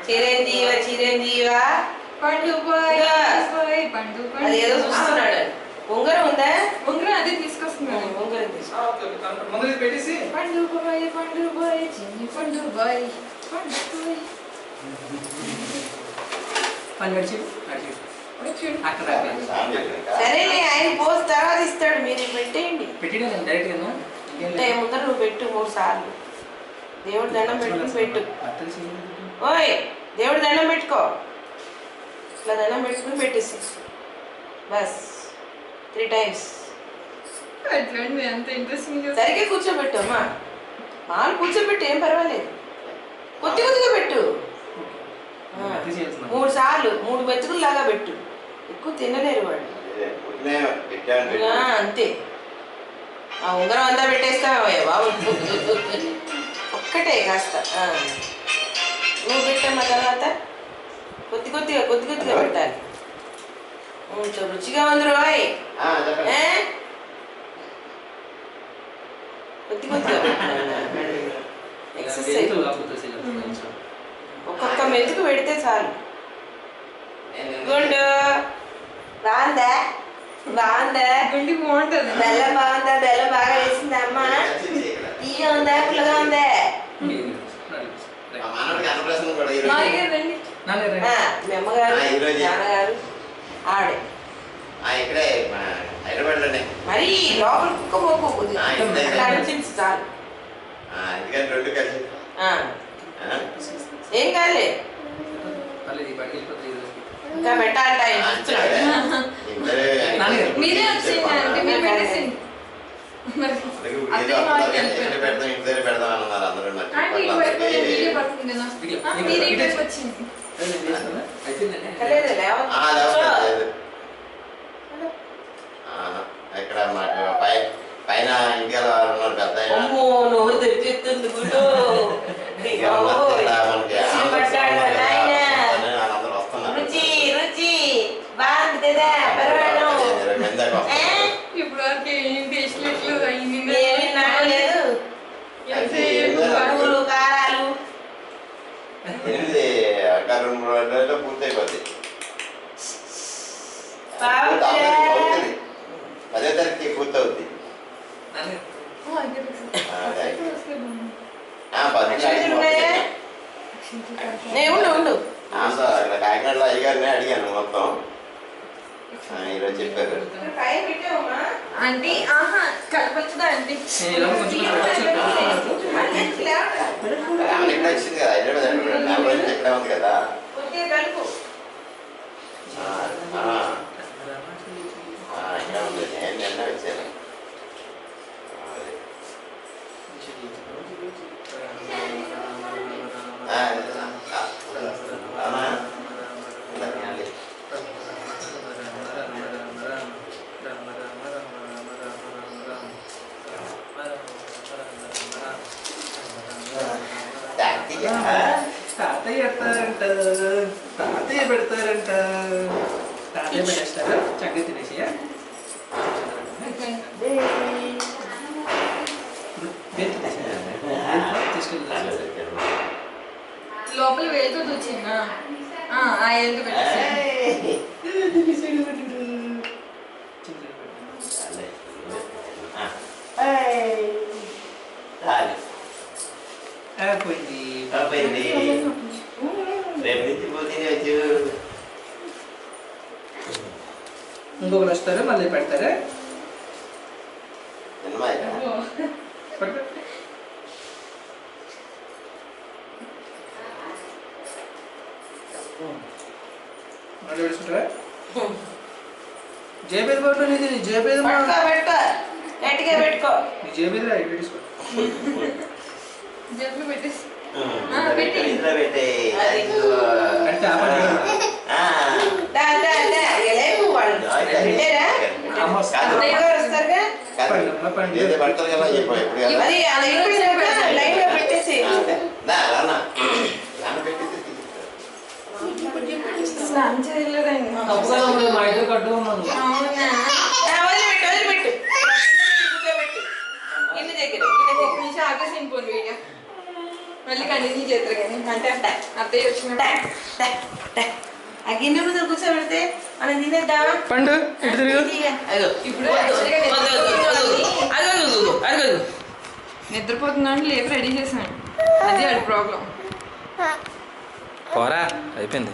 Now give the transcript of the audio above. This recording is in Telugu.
చిరంజీవ చిరంజీవ అదేదో చూస్తున్నాడు. ఉంగరం ఉందా? ఉంగరం అదే తీసుకొస్తున్నాడు. ఉంగరం పెట్టేసి పండు బాయ్ చిన్ని పండు బాయ్ సరేలే, ఆయన పోసి తర్వాత ఇస్తాడు. మీరు పెట్టేయండి. డైరెక్ట్ ముందర నువ్వు పెట్టు 3 సార్లు. దేవుడి దండం పెట్టుకుని పెట్టు. ఓయ్ దేవుడి దండం పెట్టుకో. ఇట్లా దండం పెట్టుకుని పెట్టేసి బస్ 3 times. అంత ఇంట్రెస్టింగ్. సరిగ్గా కూర్చోబెట్టు అమ్మా. మాలు కూర్చోబెట్టు, ఏం పర్వాలేదు. కొద్దిగా పెట్టు. 3 సార్లు 3 మెతుకులు లాగా పెట్టు. ఎక్కువ తినలేరు వాళ్ళు. అంతే. ఆ ఉంగరం అంతా పెట్టేస్తావయ్యా బాబు. ఒక్కటే కాస్త నువ్వు పెట్టమ్మా. తర్వాత కొద్దిగా పెట్టాలి. రుచిగా ఉంది రోయ్. కొద్దిగా ఎక్సర్సైజ్. ఒక్కొక్క మెతుకు పెడితే చాలు. గుండు బాగుందా? గుండి బాగుంటుంది. బెల్లం బాగుందా? బెల్లం బాగా వేసిందా అమ్మా? తీయ ఉందా? పుల్లగా ఉందా? మీ అమ్మగారు నాన్నగారు ఆవిడే మరి లోపల కుక్క పోకపోతుంది. అనిపించు చాలు. ఏం కాలే, ఇంకా పెట్టాలంట. మీరే వచ్చేయండి, మీరు పెట్టేసేయండి. ఇక్కడ పైన ఇంటికి ఉన్నారు పెద్ద నోరు తెచ్చేస్తుంది గుడ్డు. రుచి రుచి బాగుంది కదా? ఇప్పుడు వరకు ఏం టేస్ట్ లేదు. ఏమి నాగలేదు. పువ్వులు కారాలు 2-3 రోజుల్లో పూర్తయిపోద్ది. 10వ తారీఖుకి పూర్తవుద్ది. ఉండు. అక్కడ కాకినాడలో అయ్యగారిని అడిగాను మొత్తం. ఈరోజు చెప్పారు. ఆంటీ కలపచ్చుదా ఆంటీ? ఇక్కడ వచ్చింది కదా హైదరాబాద్ ఎక్కడ ఉంది కదా. ఇక్కడ ఉంది. నేను నిన్న వచ్చాను. తాతయ్య పెడతారంట. తాతయ్య పెట్టేస్తారా? చక్కగా తినేసియా. లోపల వేలుతో వచ్చిందా? ఆ ఏళ్ళతో పెట్టేసి పోయింది. రేపు నుంచి పోతే ఇంకొకరు వస్తారు, మళ్ళీ పెడతారా? మళ్ళీ పెట్టుకుంటారా? జేబేది పట్టు. నీది జేబేది గట్టిగా పెట్టుకో. నీ జేబేది రా. ఇక్కడ తీసుకో. జేబులో పెట్టేసి స్నానం చేయలేదండి. మా ఇద్దరు కట్టుకున్నాను. పోను వీడియో మళ్ళీ కంటిన్యూ చేస్తారు కానీ అంటే అత్తయ్య వచ్చిన ఆ గిన్నె ముందు కూర్చోబెడితే మనం తినేద్దామా పండు ఇటు తిరుగు. ఇప్పుడు అదిగో నిద్రపోతున్నాను లేపు రెడీ చేశాను అది అది ప్రాబ్లం పోరా అయిపోయింది.